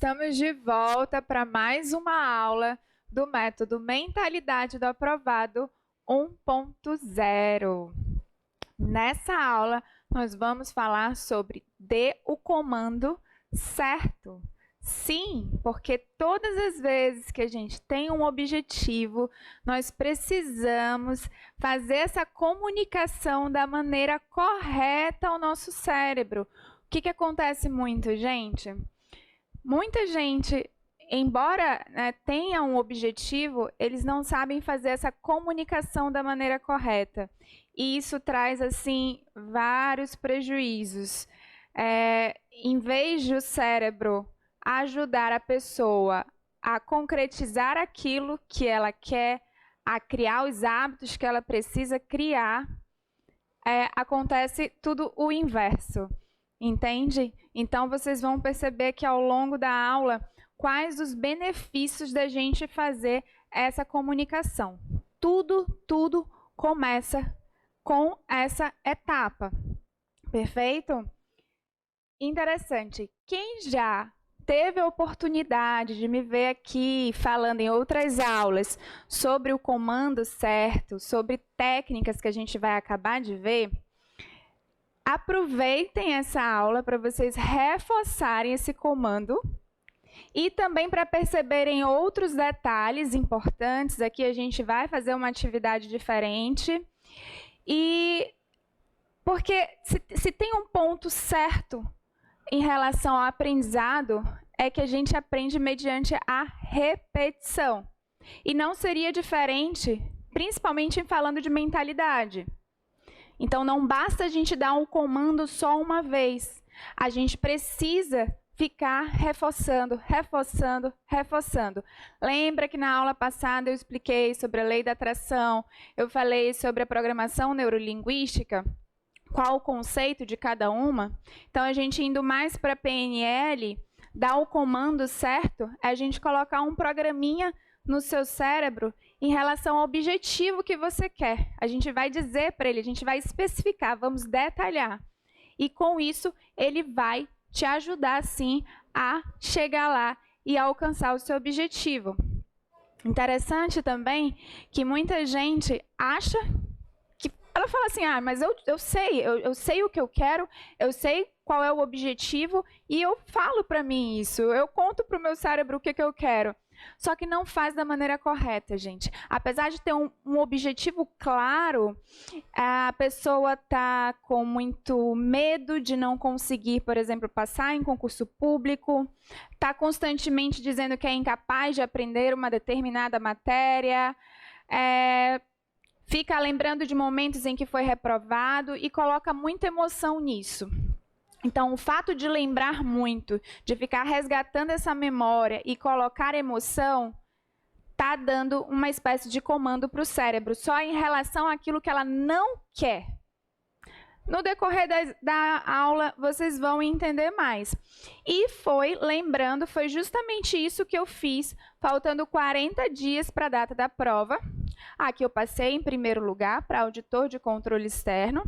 Estamos de volta para mais uma aula do método Mentalidade do Aprovado 1.0. Nessa aula, nós vamos falar sobre dê o comando certo. Sim, porque todas as vezes que a gente tem um objetivo, nós precisamos fazer essa comunicação da maneira correta ao nosso cérebro. O que acontece muito, gente? Muita gente, embora tenha um objetivo, eles não sabem fazer essa comunicação da maneira correta. E isso traz, assim, vários prejuízos. Em vez de o cérebro ajudar a pessoa a concretizar aquilo que ela quer, a criar os hábitos que ela precisa criar, acontece tudo o inverso. Entende? Então, vocês vão perceber que ao longo da aula, quais os benefícios da gente fazer essa comunicação. Tudo começa com essa etapa. Perfeito? Interessante. Quem já teve a oportunidade de me ver aqui falando em outras aulas sobre o comando certo, sobre técnicas que a gente vai acabar de ver, aproveitem essa aula para vocês reforçarem esse comando e também para perceberem outros detalhes importantes. Aqui a gente vai fazer uma atividade diferente. E porque se tem um ponto certo em relação ao aprendizado, é que a gente aprende mediante a repetição. E não seria diferente, principalmente falando de mentalidade. Então, não basta a gente dar um comando só uma vez. A gente precisa ficar reforçando. Lembra que na aula passada eu expliquei sobre a lei da atração, eu falei sobre a programação neurolinguística, qual o conceito de cada uma? Então, a gente indo mais para a PNL, dar o comando certo, é a gente colocar um programinha no seu cérebro em relação ao objetivo que você quer. A gente vai dizer para ele, a gente vai especificar, vamos detalhar. E com isso, ele vai te ajudar, sim, a chegar lá e alcançar o seu objetivo. Interessante também que muita gente acha que... Ela fala assim, mas eu sei o que eu quero, eu sei qual é o objetivo e eu falo para mim isso, eu conto para o meu cérebro o que eu quero. Só que não faz da maneira correta, gente. Apesar de ter um objetivo claro, a pessoa está com muito medo de não conseguir, por exemplo, passar em concurso público, está constantemente dizendo que é incapaz de aprender uma determinada matéria, fica lembrando de momentos em que foi reprovado e coloca muita emoção nisso. Então, o fato de lembrar muito, de ficar resgatando essa memória e colocar emoção, está dando uma espécie de comando para o cérebro, só em relação àquilo que ela não quer. No decorrer da aula, vocês vão entender mais. E lembrando, foi justamente isso que eu fiz, faltando 40 dias para a data da prova. Aqui eu passei em primeiro lugar para auditor de controle externo.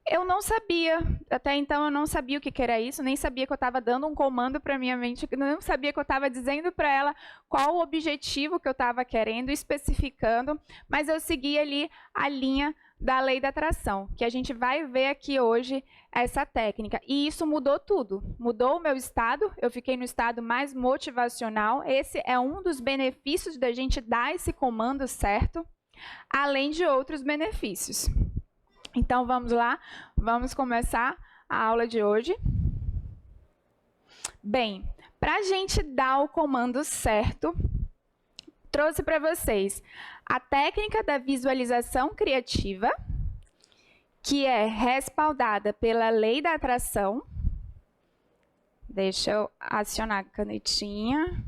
Eu não sabia, até então eu não sabia o que era isso, nem sabia que eu estava dando um comando para minha mente, não sabia que eu estava dizendo para ela qual o objetivo que eu estava querendo, especificando, mas eu segui ali a linha da lei da atração, que a gente vai ver aqui hoje essa técnica. E isso mudou tudo, mudou o meu estado, eu fiquei no estado mais motivacional, esse é um dos benefícios da gente dar esse comando certo, além de outros benefícios. Então, vamos lá, vamos começar a aula de hoje. Bem, para a gente dar o comando certo, trouxe para vocês a técnica da visualização criativa, que é respaldada pela lei da atração. Deixa eu acionar a canetinha.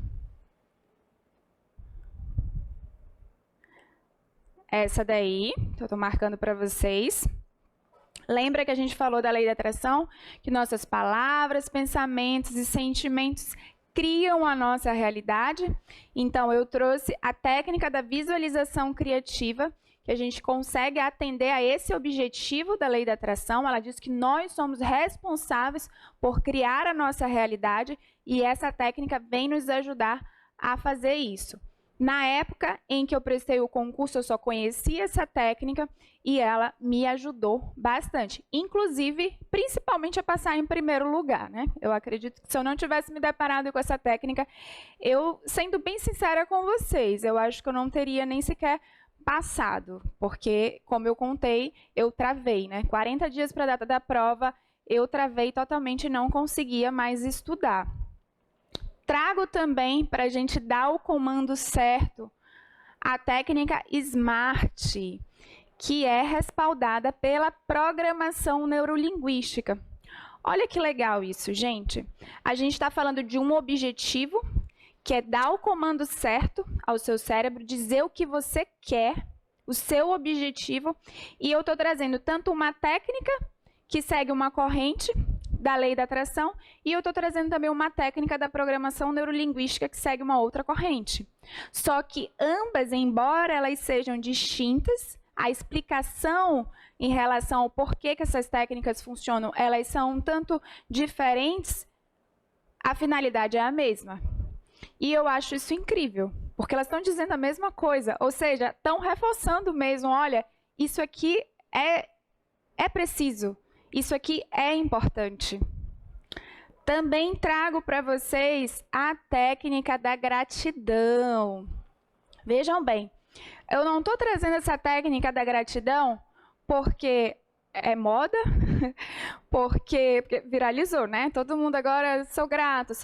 Essa daí, eu estou marcando para vocês. Lembra que a gente falou da lei da atração? Que nossas palavras, pensamentos e sentimentos criam a nossa realidade? Então, eu trouxe a técnica da visualização criativa, que a gente consegue atender a esse objetivo da lei da atração. Ela diz que nós somos responsáveis por criar a nossa realidade e essa técnica vem nos ajudar a fazer isso. Na época em que eu prestei o concurso, eu só conhecia essa técnica e ela me ajudou bastante. Inclusive, principalmente a passar em primeiro lugar, né? Eu acredito que se eu não tivesse me deparado com essa técnica, eu, sendo bem sincera com vocês, eu acho que eu não teria nem sequer passado, porque, como eu contei, eu travei, né? 40 dias para a data da prova, eu travei totalmente e não conseguia mais estudar. Trago também, para a gente dar o comando certo, a técnica SMART, que é respaldada pela programação neurolinguística. Olha que legal isso, gente. A gente está falando de um objetivo, que é dar o comando certo ao seu cérebro, dizer o que você quer, o seu objetivo, e eu estou trazendo tanto uma técnica que segue uma corrente da lei da atração, e eu estou trazendo também uma técnica da programação neurolinguística que segue uma outra corrente. Só que ambas, embora elas sejam distintas, a explicação em relação ao porquê que essas técnicas funcionam, elas são um tanto diferentes, a finalidade é a mesma. E eu acho isso incrível, porque elas estão dizendo a mesma coisa, ou seja, estão reforçando mesmo, olha, isso aqui é preciso. Isso aqui é importante. Também trago para vocês a técnica da gratidão. Vejam bem, eu não estou trazendo essa técnica da gratidão porque é moda, porque viralizou, né? Todo mundo agora, sou grato,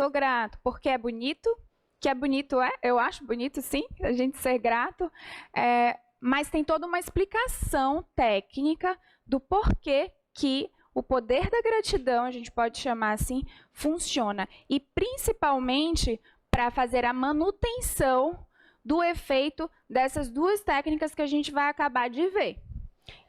porque é bonito, que é bonito, eu acho bonito sim, a gente ser grato, mas tem toda uma explicação técnica do porquê que o poder da gratidão, a gente pode chamar assim, funciona. E principalmente para fazer a manutenção do efeito dessas duas técnicas que a gente vai acabar de ver.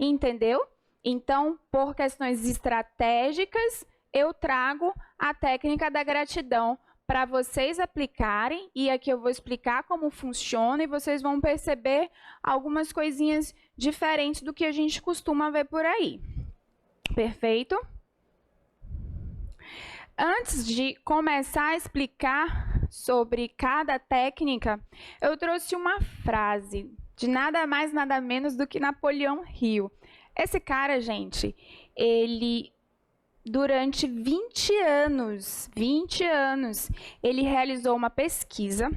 Entendeu? Então, por questões estratégicas, eu trago a técnica da gratidão para vocês aplicarem, e aqui eu vou explicar como funciona e vocês vão perceber algumas coisinhas diferentes do que a gente costuma ver por aí. Perfeito? Antes de começar a explicar sobre cada técnica, eu trouxe uma frase de nada mais, nada menos do que Napoleão Hill. Esse cara, gente, ele, durante 20 anos, ele realizou uma pesquisa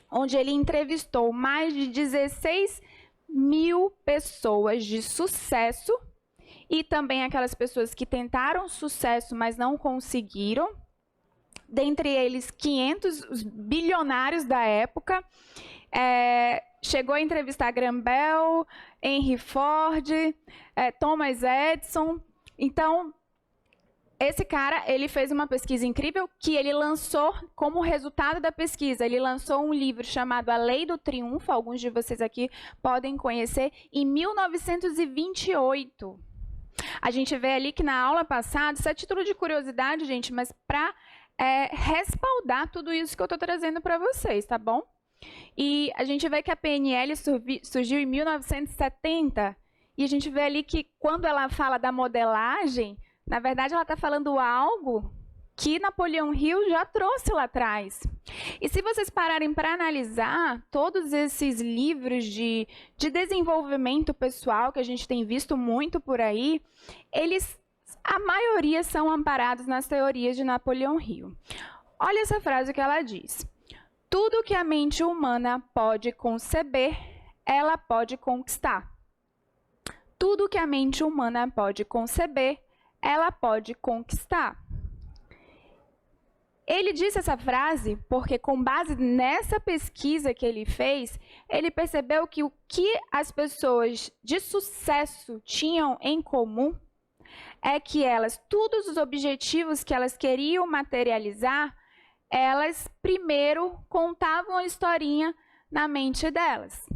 onde ele entrevistou mais de 16 mil pessoas de sucesso e também aquelas pessoas que tentaram sucesso, mas não conseguiram. Dentre eles, 500 os bilionários da época. Chegou a entrevistar Graham Bell, Henry Ford, Thomas Edison. Então, esse cara, ele fez uma pesquisa incrível que ele lançou, como resultado da pesquisa, ele lançou um livro chamado A Lei do Triunfo, alguns de vocês aqui podem conhecer, em 1928. A gente vê ali que na aula passada, isso é título de curiosidade, gente, mas para respaldar tudo isso que eu estou trazendo para vocês, tá bom? E a gente vê que a PNL surgiu em 1970, e a gente vê ali que quando ela fala da modelagem, na verdade ela está falando algo que Napoleão Hill já trouxe lá atrás. E se vocês pararem para analisar todos esses livros de desenvolvimento pessoal que a gente tem visto muito por aí, a maioria são amparados nas teorias de Napoleão Hill. Olha essa frase que ela diz. Tudo que a mente humana pode conceber, ela pode conquistar. Tudo que a mente humana pode conceber, ela pode conquistar. Ele disse essa frase porque, com base nessa pesquisa que ele fez, ele percebeu que o que as pessoas de sucesso tinham em comum é que todos os objetivos que elas queriam materializar, elas primeiro contavam a historinha na mente delas.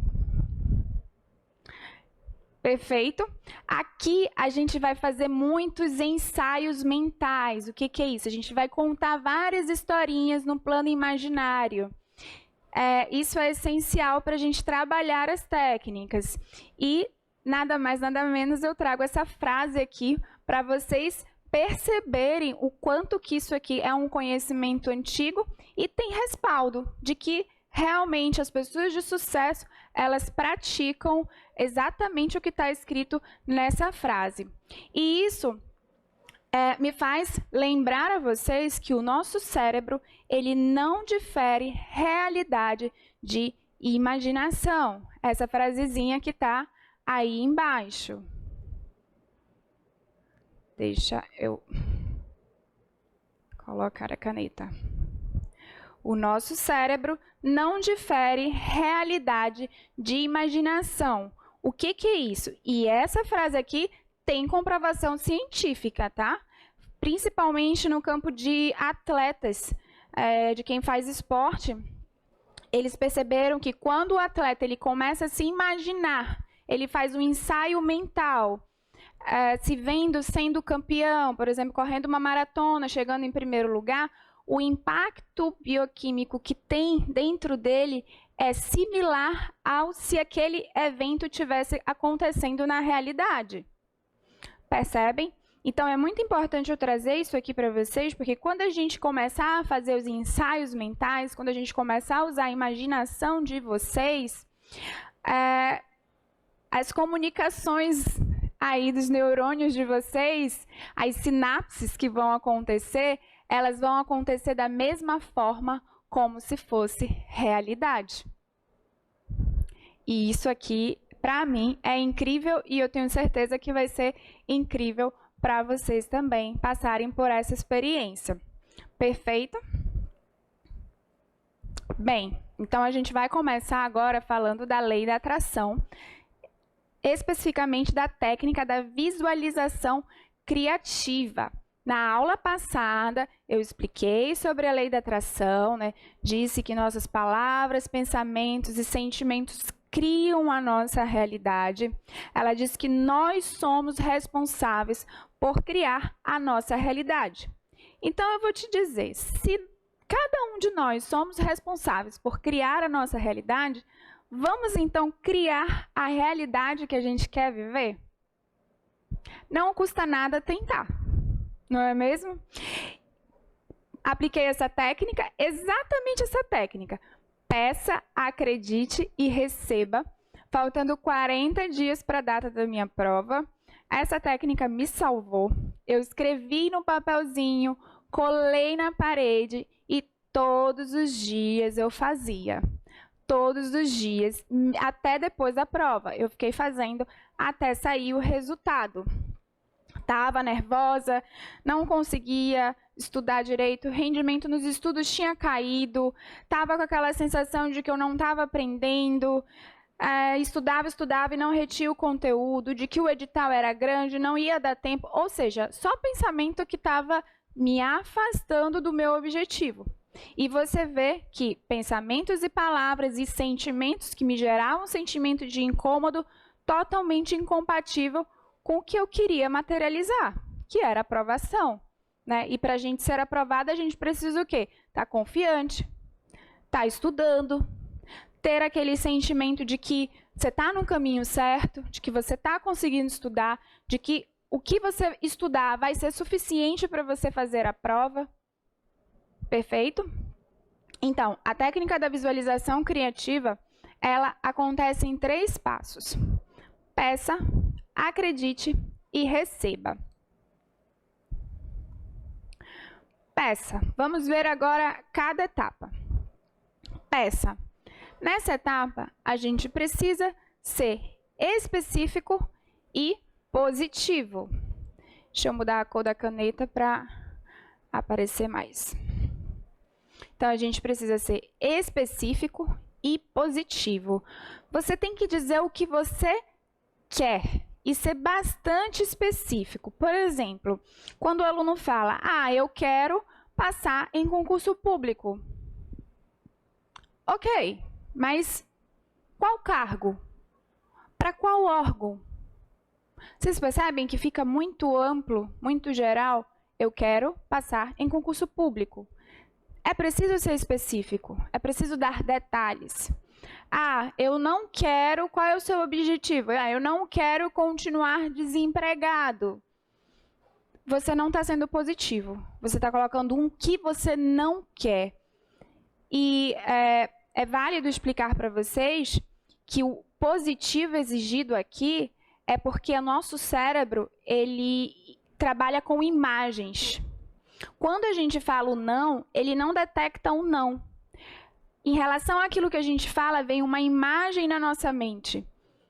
Perfeito? Aqui a gente vai fazer muitos ensaios mentais. O que é isso? A gente vai contar várias historinhas no plano imaginário. Isso é essencial para a gente trabalhar as técnicas. E nada mais, nada menos, eu trago essa frase aqui para vocês perceberem o quanto que isso aqui é um conhecimento antigo e tem respaldo de que realmente as pessoas de sucesso, elas praticam exatamente o que está escrito nessa frase. E isso me faz lembrar a vocês que o nosso cérebro, ele não difere realidade de imaginação. Essa frasezinha que está aí embaixo. Deixa eu colocar a caneta. O nosso cérebro não difere realidade de imaginação. O que que é isso? E essa frase aqui tem comprovação científica, tá? Principalmente no campo de atletas, de quem faz esporte. Eles perceberam que quando o atleta ele começa a se imaginar, ele faz um ensaio mental, se vendo sendo campeão, por exemplo, correndo uma maratona, chegando em primeiro lugar, o impacto bioquímico que tem dentro dele é similar ao se aquele evento tivesse acontecendo na realidade. Percebem? Então, é muito importante eu trazer isso aqui para vocês, porque quando a gente começar a fazer os ensaios mentais, quando a gente começar a usar a imaginação de vocês, as comunicações aí dos neurônios de vocês, as sinapses que vão acontecer, elas vão acontecer da mesma forma como se fosse realidade. E isso aqui, para mim, é incrível e eu tenho certeza que vai ser incrível para vocês também passarem por essa experiência. Perfeito? Bem, então a gente vai começar agora falando da lei da atração, especificamente da técnica da visualização criativa. Na aula passada, eu expliquei sobre a lei da atração, né? Disse que nossas palavras, pensamentos e sentimentos criam a nossa realidade. Ela diz que nós somos responsáveis por criar a nossa realidade. Então, eu vou te dizer, se cada um de nós somos responsáveis por criar a nossa realidade, vamos então criar a realidade que a gente quer viver? Não custa nada tentar. Não é mesmo? Apliquei essa técnica, exatamente essa técnica. Peça, acredite e receba. Faltando 40 dias para a data da minha prova, essa técnica me salvou. Eu escrevi no papelzinho, colei na parede e todos os dias eu fazia. Todos os dias, até depois da prova. Eu fiquei fazendo até sair o resultado. Estava nervosa, não conseguia estudar direito, o rendimento nos estudos tinha caído, estava com aquela sensação de que eu não estava aprendendo, estudava e não retia o conteúdo, de que o edital era grande, não ia dar tempo, ou seja, só pensamento que estava me afastando do meu objetivo. E você vê que pensamentos e palavras e sentimentos que me geravam um sentimento de incômodo totalmente incompatível com o que eu queria materializar, que era a aprovação, né? E para a gente ser aprovada, a gente precisa o quê? Estar confiante, estar estudando, ter aquele sentimento de que você está no caminho certo, de que você está conseguindo estudar, de que o que você estudar vai ser suficiente para você fazer a prova. Perfeito? Então, a técnica da visualização criativa, ela acontece em 3 passos. Peça, acredite e receba. Peça. Vamos ver agora cada etapa. Peça. Nessa etapa, a gente precisa ser específico e positivo. Deixa eu mudar a cor da caneta para aparecer mais. Então, a gente precisa ser específico e positivo. Você tem que dizer o que você quer e ser bastante específico. Por exemplo, quando o aluno fala, eu quero passar em concurso público. Ok, mas qual cargo? Para qual órgão? Vocês percebem que fica muito amplo, muito geral? Eu quero passar em concurso público. É preciso ser específico, é preciso dar detalhes. Ah, eu não quero... Qual é o seu objetivo? Ah, eu não quero continuar desempregado. Você não está sendo positivo. Você está colocando um que você não quer. E é válido explicar para vocês que o positivo exigido aqui é porque o nosso cérebro, ele trabalha com imagens. Quando a gente fala o não, ele não detecta o não. Em relação àquilo que a gente fala, vem uma imagem na nossa mente.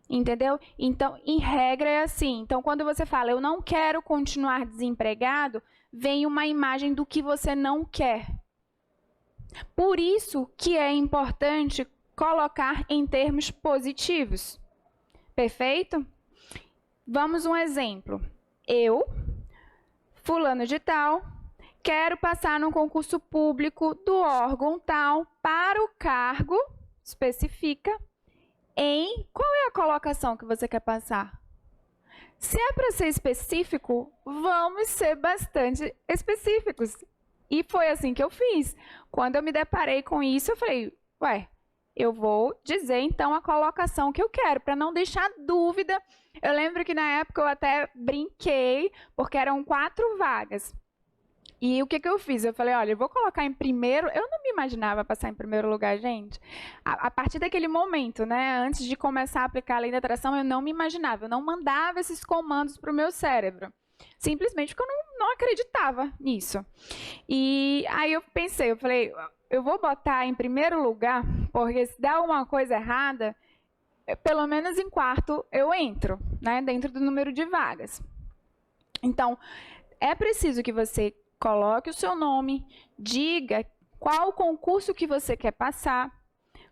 Entendeu? Então, em regra, é assim. Então, quando você fala, eu não quero continuar desempregado, vem uma imagem do que você não quer. Por isso que é importante colocar em termos positivos. Perfeito? Vamos um exemplo. Eu, fulano de tal, quero passar num concurso público do órgão tal para o cargo, especifica, em... Qual é a colocação que você quer passar? Se é para ser específico, vamos ser bastante específicos. E foi assim que eu fiz. Quando eu me deparei com isso, eu falei, ué, eu vou dizer então a colocação que eu quero, para não deixar dúvida. Eu lembro que na época eu até brinquei, porque eram 4 vagas. E o que eu fiz? Eu falei, olha, eu vou colocar em primeiro... Eu não me imaginava passar em primeiro lugar, gente. A partir daquele momento, né, antes de começar a aplicar a lei da atração, eu não me imaginava. Eu não mandava esses comandos para o meu cérebro. Simplesmente porque eu não acreditava nisso. E aí eu pensei, eu falei, eu vou botar em primeiro lugar, porque se der alguma coisa errada, pelo menos em quarto eu entro, né, dentro do número de vagas. Então, é preciso que você coloque o seu nome, diga qual concurso que você quer passar,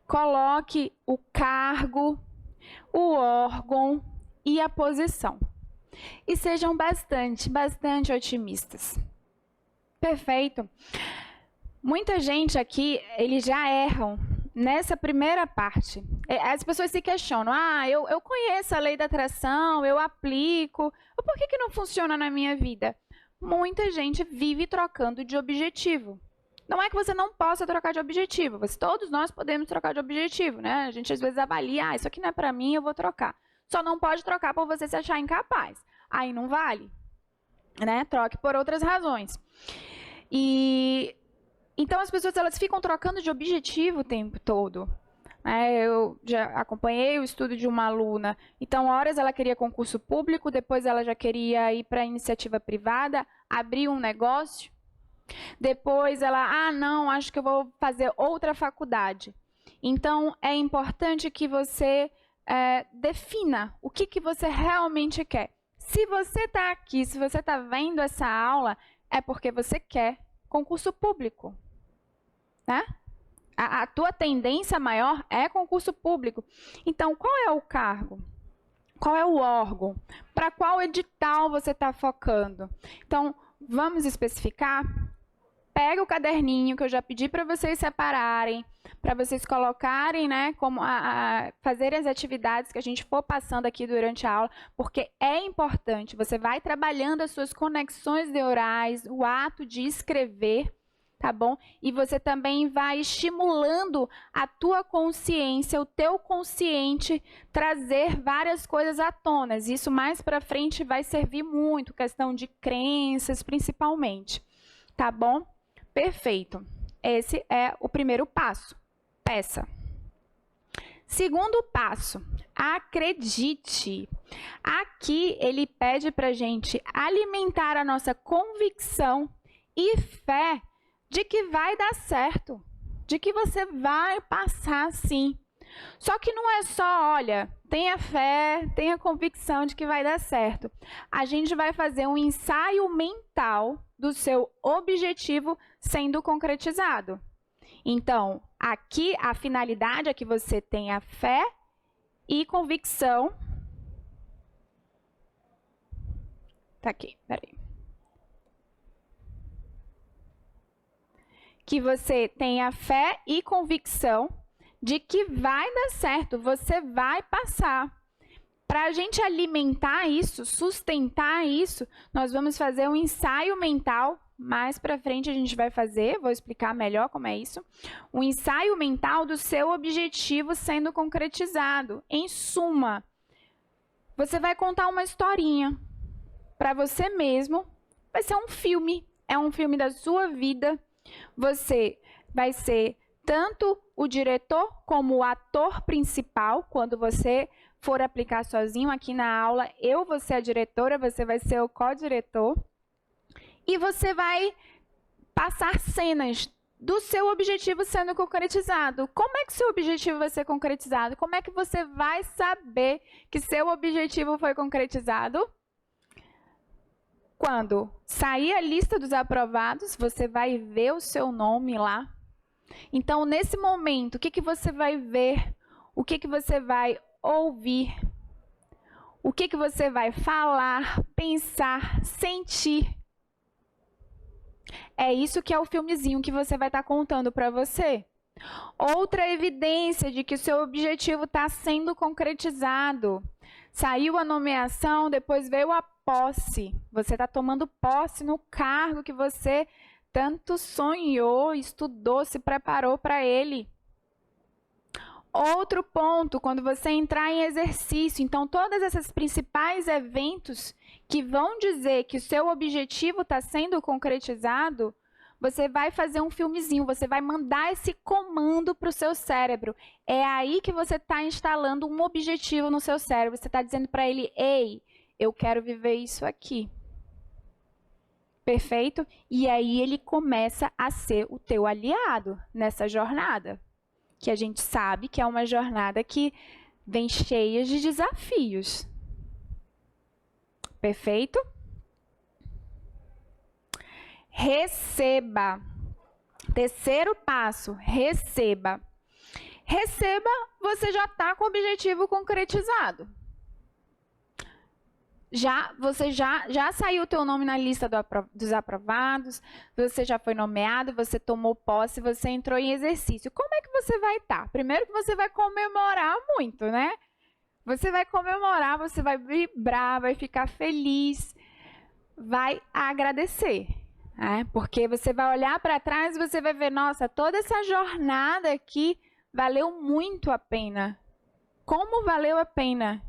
coloque o cargo, o órgão e a posição. E sejam bastante otimistas. Perfeito. Muita gente aqui, eles já erram nessa primeira parte. As pessoas se questionam, eu conheço a lei da atração, eu aplico, por que não funciona na minha vida? Muita gente vive trocando de objetivo. Não é que você não possa trocar de objetivo, todos nós podemos trocar de objetivo, né? A gente às vezes avalia, isso aqui não é para mim, eu vou trocar. Só não pode trocar por você se achar incapaz. Aí não vale, né? Troque por outras razões. Então as pessoas elas ficam trocando de objetivo o tempo todo. Eu já acompanhei o estudo de uma aluna, então horas ela queria concurso público, depois ela já queria ir para a iniciativa privada, abrir um negócio, depois ela, não, acho que eu vou fazer outra faculdade. Então é importante que você defina o que você realmente quer. Se você está aqui, se você está vendo essa aula, é porque você quer concurso público, né? A tua tendência maior é concurso público. Então, qual é o cargo? Qual é o órgão? Para qual edital você está focando? Então, vamos especificar? Pega o caderninho que eu já pedi para vocês separarem, para vocês colocarem, né, como fazer as atividades que a gente for passando aqui durante a aula, porque é importante. Você vai trabalhando as suas conexões neurais, o ato de escrever, tá bom? E você também vai estimulando a tua consciência, o teu consciente, trazer várias coisas à tona. Isso mais para frente vai servir muito, questão de crenças, principalmente. Tá bom? Perfeito. Esse é o primeiro passo. Peça. Segundo passo, acredite. Aqui ele pede para a gente alimentar a nossa convicção e fé de que vai dar certo, de que você vai passar sim. Só que não é só, olha, tenha fé, tenha convicção de que vai dar certo. A gente vai fazer um ensaio mental do seu objetivo sendo concretizado. Então, aqui a finalidade é que você tenha fé e convicção. Tá aqui, peraí. Que você tenha fé e convicção de que vai dar certo, você vai passar. Para a gente alimentar isso, sustentar isso, nós vamos fazer um ensaio mental mais para frente a gente vai fazer, vou explicar melhor como é isso. Um ensaio mental do seu objetivo sendo concretizado. Em suma, você vai contar uma historinha para você mesmo. Vai ser um filme, é um filme da sua vida. Você vai ser tanto o diretor como o ator principal, quando você for aplicar sozinho aqui na aula, eu vou ser a diretora, você vai ser o co-diretor. E você vai passar cenas do seu objetivo sendo concretizado. Como é que seu objetivo vai ser concretizado? Como é que você vai saber que seu objetivo foi concretizado? Quando sair a lista dos aprovados, você vai ver o seu nome lá. Então, nesse momento, o que você vai ver? O que você vai ouvir? O que você vai falar, pensar, sentir? É isso que é o filmezinho que você vai estar contando para você. Outra evidência de que o seu objetivo está sendo concretizado. Saiu a nomeação, depois veio a posse. Você está tomando posse no cargo que você tanto sonhou, estudou, se preparou para ele. Outro ponto, quando você entrar em exercício, então todos esses principais eventos que vão dizer que o seu objetivo está sendo concretizado, você vai fazer um filmezinho, você vai mandar esse comando para o seu cérebro. É aí que você está instalando um objetivo no seu cérebro. Você está dizendo para ele, ei, eu quero viver isso aqui. Perfeito? E aí ele começa a ser o teu aliado nessa jornada. Que a gente sabe que é uma jornada que vem cheia de desafios. Perfeito? Receba. Terceiro passo, receba. Receba, você já está com o objetivo concretizado. Você já saiu o teu nome na lista dos aprovados, você já foi nomeado, você tomou posse, você entrou em exercício. Como é que você vai estar? Primeiro que você vai comemorar muito, né? Você vai comemorar, você vai vibrar, vai ficar feliz, vai agradecer. Porque você vai olhar para trás e você vai ver, nossa, toda essa jornada aqui valeu muito a pena. Como valeu a pena?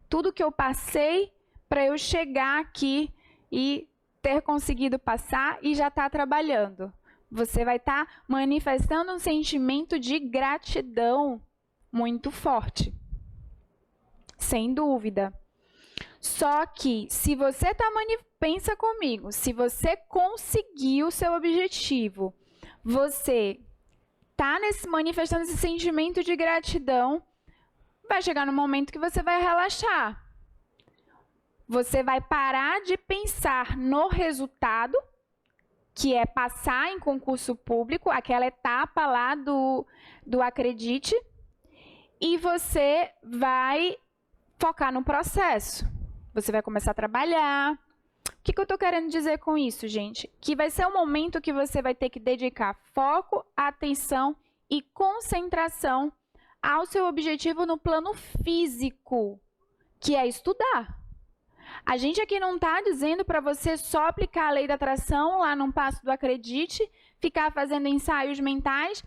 Tudo que eu passei para eu chegar aqui e ter conseguido passar e já estar trabalhando. Você vai estar manifestando um sentimento de gratidão muito forte. Sem dúvida. Só que, se você pensa comigo, se você conseguiu o seu objetivo, você está manifestando esse sentimento de gratidão, vai chegar no momento que você vai relaxar. Você vai parar de pensar no resultado, que é passar em concurso público, aquela etapa lá do acredite, e você vai focar no processo. Você vai começar a trabalhar. O que eu estou querendo dizer com isso, gente? Que vai ser um momento que você vai ter que dedicar foco, atenção e concentração ao seu objetivo no plano físico, que é estudar. A gente aqui não está dizendo para você só aplicar a lei da atração lá num passo do acredite, ficar fazendo ensaios mentais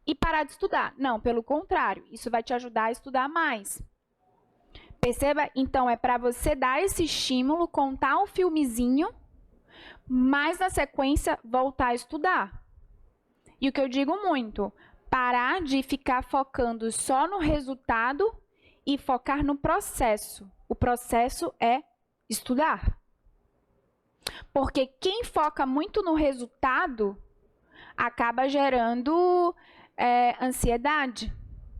e parar de estudar. Não, pelo contrário, isso vai te ajudar a estudar mais. Perceba? Então, é para você dar esse estímulo, contar um filmezinho, mas na sequência voltar a estudar. E o que eu digo muito, parar de ficar focando só no resultado e focar no processo. O processo é estudar. Porque quem foca muito no resultado acaba gerando ansiedade,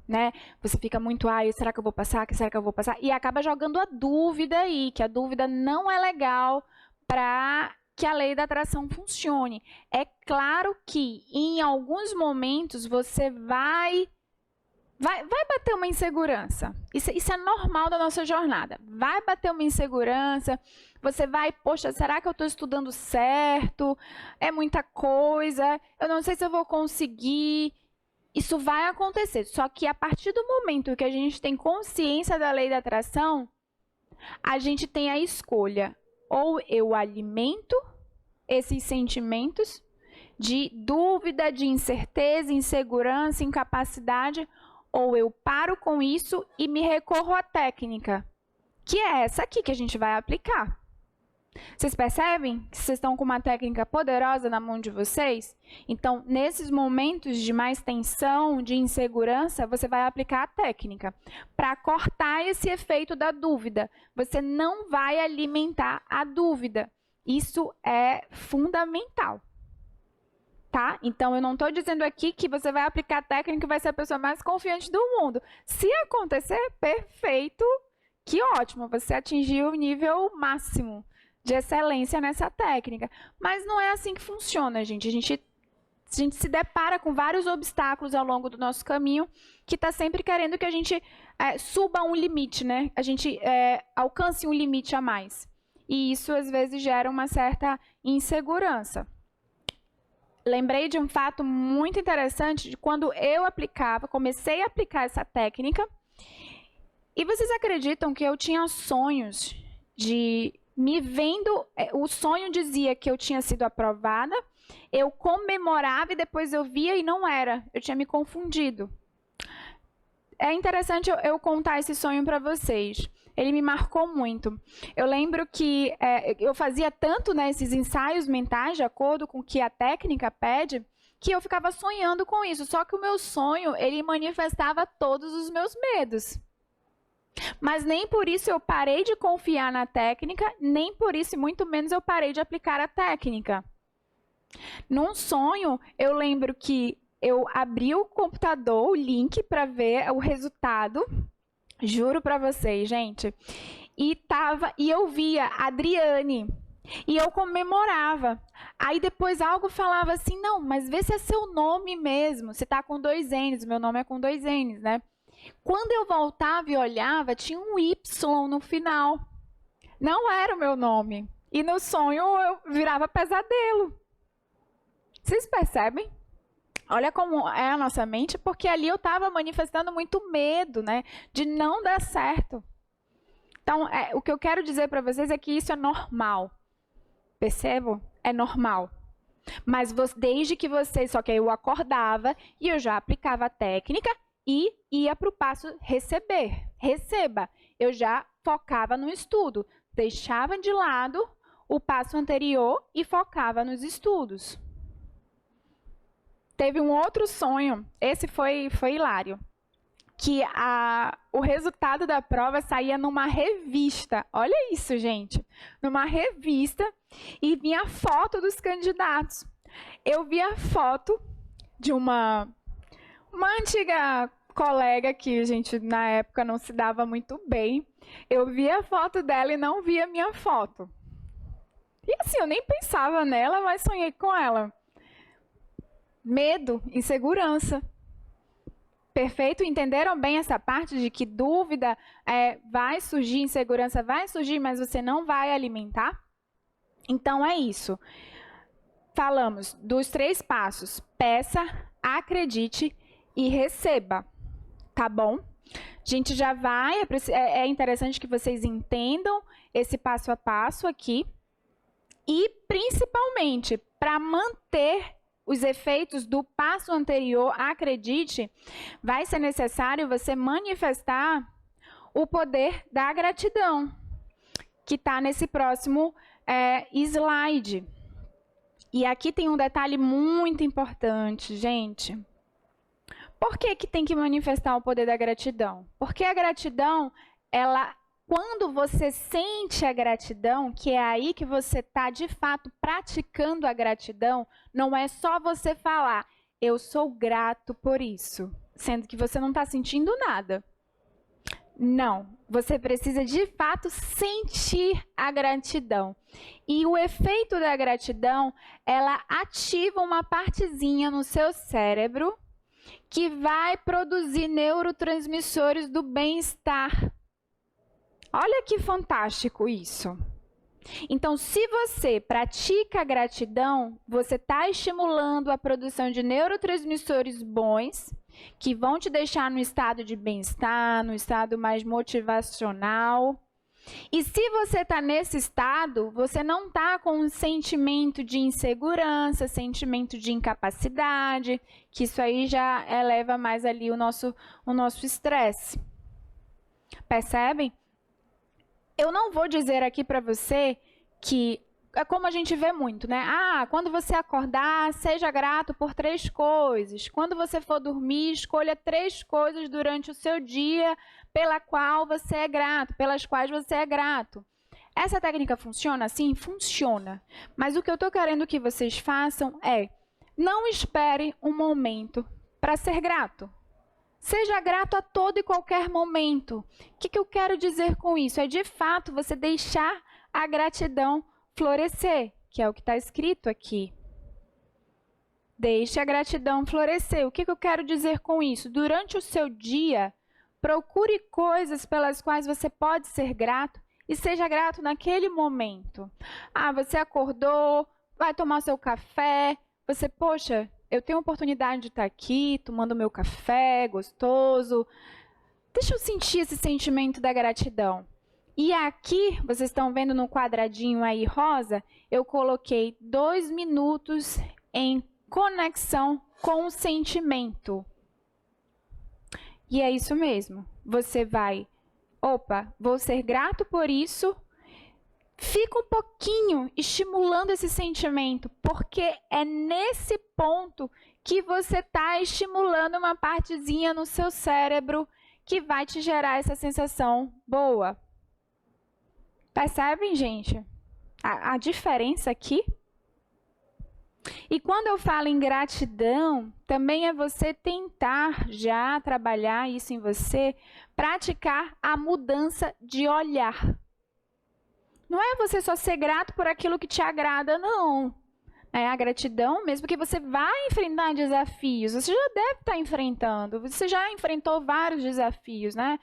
né? Você fica muito, será que eu vou passar? Será que eu vou passar? E acaba jogando a dúvida aí, que a dúvida não é legal para que a lei da atração funcione. É claro que em alguns momentos você vai bater uma insegurança. Isso é normal da nossa jornada. Vai bater uma insegurança, você vai, poxa, será que eu estou estudando certo? É muita coisa, eu não sei se eu vou conseguir. Isso vai acontecer, só que a partir do momento que a gente tem consciência da lei da atração, a gente tem a escolha. Ou eu alimento esses sentimentos de dúvida, de incerteza, insegurança, incapacidade, ou eu paro com isso e me recorro à técnica, que é essa aqui que a gente vai aplicar. Vocês percebem que vocês estão com uma técnica poderosa na mão de vocês? Então, nesses momentos de mais tensão, de insegurança, você vai aplicar a técnica para cortar esse efeito da dúvida. Você não vai alimentar a dúvida. Isso é fundamental. Tá? Então, eu não estou dizendo aqui que você vai aplicar a técnica e vai ser a pessoa mais confiante do mundo. Se acontecer, perfeito, que ótimo, você atingiu o nível máximo de excelência nessa técnica. Mas não é assim que funciona, gente. A gente se depara com vários obstáculos ao longo do nosso caminho, que está sempre querendo que a gente suba um limite, né? A gente alcance um limite a mais. E isso, às vezes, gera uma certa insegurança. Lembrei de um fato muito interessante de quando eu comecei a aplicar essa técnica. E vocês acreditam que eu tinha sonhos de me vendo, o sonho dizia que eu tinha sido aprovada, eu comemorava e depois eu via e não era, eu tinha me confundido. É interessante eu contar esse sonho para vocês. Ele me marcou muito. Eu lembro que eu fazia tanto, né, esses ensaios mentais, de acordo com o que a técnica pede, que eu ficava sonhando com isso. Só que o meu sonho, ele manifestava todos os meus medos. Mas nem por isso eu parei de confiar na técnica, nem por isso, e muito menos, eu parei de aplicar a técnica. Num sonho, eu lembro que eu abri o computador, o link, para ver o resultado. Juro para vocês, gente. E eu via Adriane. E eu comemorava. Aí depois algo falava assim, não, mas vê se é seu nome mesmo. Você está com 2 N's, meu nome é com 2 N's, né? Quando eu voltava e olhava, tinha um Y no final. Não era o meu nome. E no sonho eu virava pesadelo. Vocês percebem? Olha como é a nossa mente, porque ali eu estava manifestando muito medo, né, de não dar certo. Então, o que eu quero dizer para vocês é que isso é normal. Percebam? É normal. Mas desde que vocês, só que eu acordava e eu já aplicava a técnica e ia para o passo receber. Receba. Eu já focava no estudo. Deixava de lado o passo anterior e focava nos estudos. Teve um outro sonho, esse foi hilário, que o resultado da prova saía numa revista. Olha isso, gente. Numa revista e vinha a foto dos candidatos. Eu vi a foto de uma antiga colega que a gente, na época, não se dava muito bem. Eu vi a foto dela e não vi a minha foto. E assim, eu nem pensava nela, mas sonhei com ela. Medo, insegurança. Perfeito? Entenderam bem essa parte de que dúvida vai surgir, insegurança vai surgir, mas você não vai alimentar? Então, é isso. Falamos dos 3 passos. Peça, acredite e receba. Tá bom? A gente já vai... É interessante que vocês entendam esse passo a passo aqui. E, principalmente, para manter os efeitos do passo anterior, acredite, vai ser necessário você manifestar o poder da gratidão, que está nesse próximo slide. E aqui tem um detalhe muito importante, gente. Por que tem que manifestar o poder da gratidão? Porque a gratidão, quando você sente a gratidão, que é aí que você está, de fato, praticando a gratidão, não é só você falar, eu sou grato por isso, sendo que você não está sentindo nada. Não, você precisa, de fato, sentir a gratidão. E o efeito da gratidão, ela ativa uma partezinha no seu cérebro que vai produzir neurotransmissores do bem-estar. Olha que fantástico isso. Então, se você pratica a gratidão, você está estimulando a produção de neurotransmissores bons, que vão te deixar no estado de bem-estar, no estado mais motivacional. E se você está nesse estado, você não está com um sentimento de insegurança, sentimento de incapacidade, que isso aí já eleva mais ali o nosso estresse. Percebem? Eu não vou dizer aqui para você que é como a gente vê muito, né? Quando você acordar, seja grato por 3 coisas. Quando você for dormir, escolha 3 coisas durante o seu dia pelas quais você é grato. Essa técnica funciona assim? Funciona. Mas o que eu estou querendo que vocês façam é, não espere um momento para ser grato. Seja grato a todo e qualquer momento. O que eu quero dizer com isso? É, de fato, você deixar a gratidão florescer, que é o que está escrito aqui. Deixe a gratidão florescer. O que eu quero dizer com isso? Durante o seu dia, procure coisas pelas quais você pode ser grato e seja grato naquele momento. Você acordou, vai tomar seu café, poxa, eu tenho a oportunidade de estar aqui, tomando meu café gostoso. Deixa eu sentir esse sentimento da gratidão. E aqui, vocês estão vendo no quadradinho aí rosa, eu coloquei 2 minutos em conexão com o sentimento. E é isso mesmo. Você vai, vou ser grato por isso. Fica um pouquinho estimulando esse sentimento, porque é nesse ponto que você está estimulando uma partezinha no seu cérebro que vai te gerar essa sensação boa. Percebem, gente? A diferença aqui? E quando eu falo em gratidão, também é você tentar já trabalhar isso em você, praticar a mudança de olhar. Não é você só ser grato por aquilo que te agrada, não. É a gratidão mesmo que você vai enfrentar desafios. Você já deve estar enfrentando. Você já enfrentou vários desafios, né?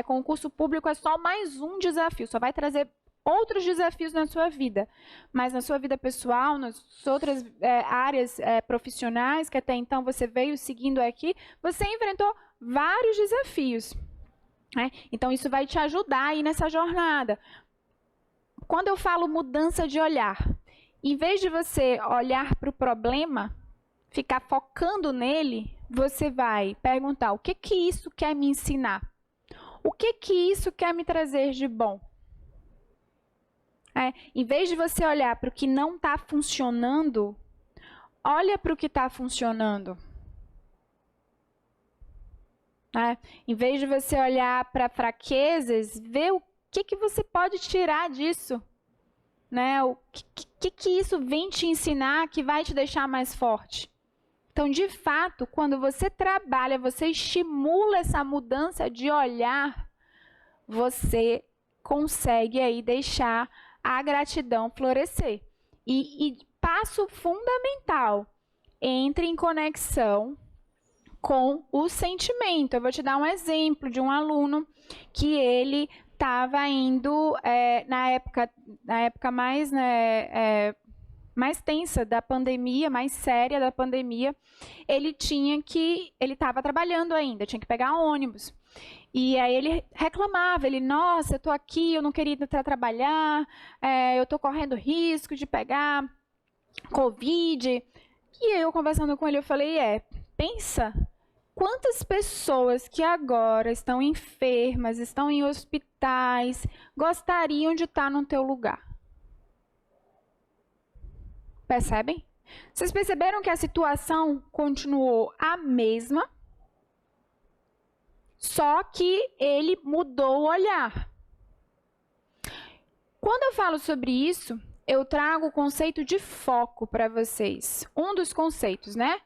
Concurso público é só mais um desafio. Só vai trazer outros desafios na sua vida. Mas na sua vida pessoal, nas outras áreas profissionais que até então você veio seguindo aqui, você enfrentou vários desafios. Né? Então, isso vai te ajudar aí nessa jornada. Quando eu falo mudança de olhar, em vez de você olhar para o problema, ficar focando nele, você vai perguntar: o que isso quer me ensinar? O que isso quer me trazer de bom? Em vez de você olhar para o que não está funcionando, olha para o que está funcionando. Em vez de você olhar para fraquezas, vê o que você pode tirar disso. O que isso vem te ensinar que vai te deixar mais forte? Então, de fato, quando você trabalha, você estimula essa mudança de olhar, você consegue aí deixar a gratidão florescer. E passo fundamental, entre em conexão com o sentimento. Eu vou te dar um exemplo de um aluno que ele estava indo, na época mais, mais tensa da pandemia, mais séria da pandemia, ele estava trabalhando ainda, tinha que pegar ônibus. E aí ele reclamava, nossa, eu estou aqui, eu não queria ir para trabalhar, eu estou correndo risco de pegar Covid. E eu, conversando com ele, eu falei, pensa quantas pessoas que agora estão enfermas, estão em hospitais, gostariam de estar no teu lugar. Percebem? Vocês perceberam que a situação continuou a mesma, só que ele mudou o olhar. Quando eu falo sobre isso, eu trago o conceito de foco para vocês. Um dos conceitos, né?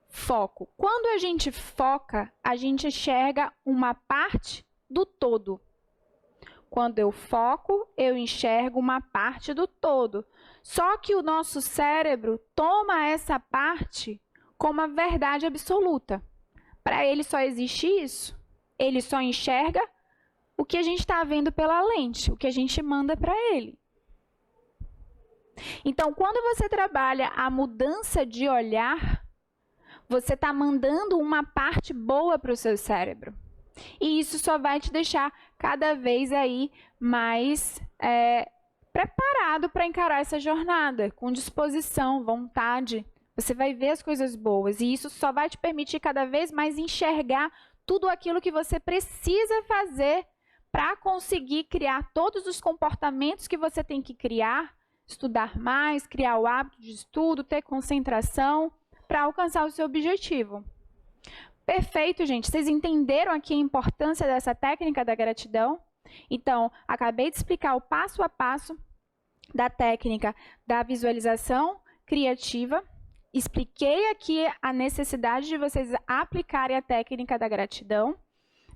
Foco. Quando a gente foca, a gente enxerga uma parte do todo. Quando eu foco, eu enxergo uma parte do todo. Só que o nosso cérebro toma essa parte como a verdade absoluta. Para ele só existe isso. Ele só enxerga o que a gente está vendo pela lente, o que a gente manda para ele. Então, quando você trabalha a mudança de olhar, você está mandando uma parte boa para o seu cérebro. E isso só vai te deixar cada vez aí mais preparado para encarar essa jornada, com disposição, vontade. Você vai ver as coisas boas e isso só vai te permitir cada vez mais enxergar tudo aquilo que você precisa fazer para conseguir criar todos os comportamentos que você tem que criar, estudar mais, criar o hábito de estudo, ter concentração para alcançar o seu objetivo. Perfeito, gente. Vocês entenderam aqui a importância dessa técnica da gratidão? Então, acabei de explicar o passo a passo da técnica da visualização criativa. Expliquei aqui a necessidade de vocês aplicarem a técnica da gratidão.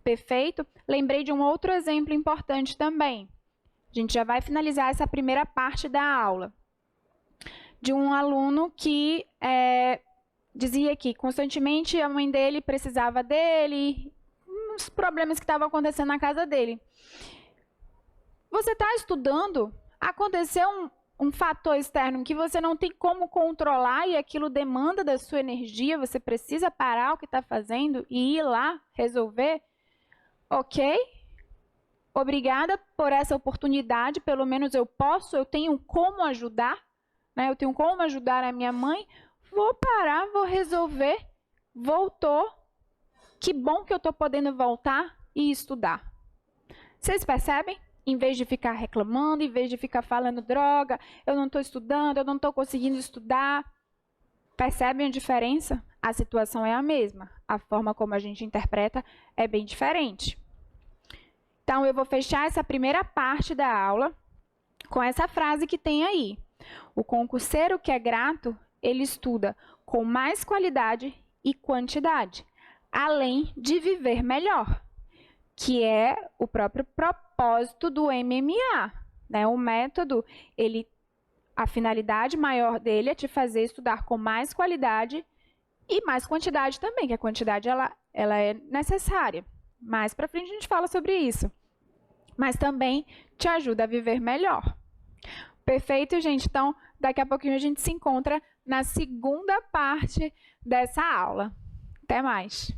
Perfeito? Lembrei de um outro exemplo importante também. A gente já vai finalizar essa primeira parte da aula. De um aluno que dizia que constantemente a mãe dele precisava dele, uns problemas que estavam acontecendo na casa dele. Você está estudando, aconteceu um fator externo que você não tem como controlar e aquilo demanda da sua energia, você precisa parar o que está fazendo e ir lá resolver, ok? Obrigada por essa oportunidade, pelo menos eu tenho como ajudar, né? Eu tenho como ajudar a minha mãe, vou parar, vou resolver, voltou, que bom que eu estou podendo voltar e estudar. Vocês percebem? Em vez de ficar reclamando, em vez de ficar falando droga, eu não estou estudando, eu não estou conseguindo estudar. Percebem a diferença? A situação é a mesma. A forma como a gente interpreta é bem diferente. Então, eu vou fechar essa primeira parte da aula com essa frase que tem aí. O concurseiro que é grato, ele estuda com mais qualidade e quantidade, além de viver melhor, que é o próprio propósito do MMA, né? O método, a finalidade maior dele é te fazer estudar com mais qualidade e mais quantidade também, que a quantidade ela é necessária. Mais para frente a gente fala sobre isso. Mas também te ajuda a viver melhor. Perfeito, gente? Então, daqui a pouquinho a gente se encontra na segunda parte dessa aula. Até mais!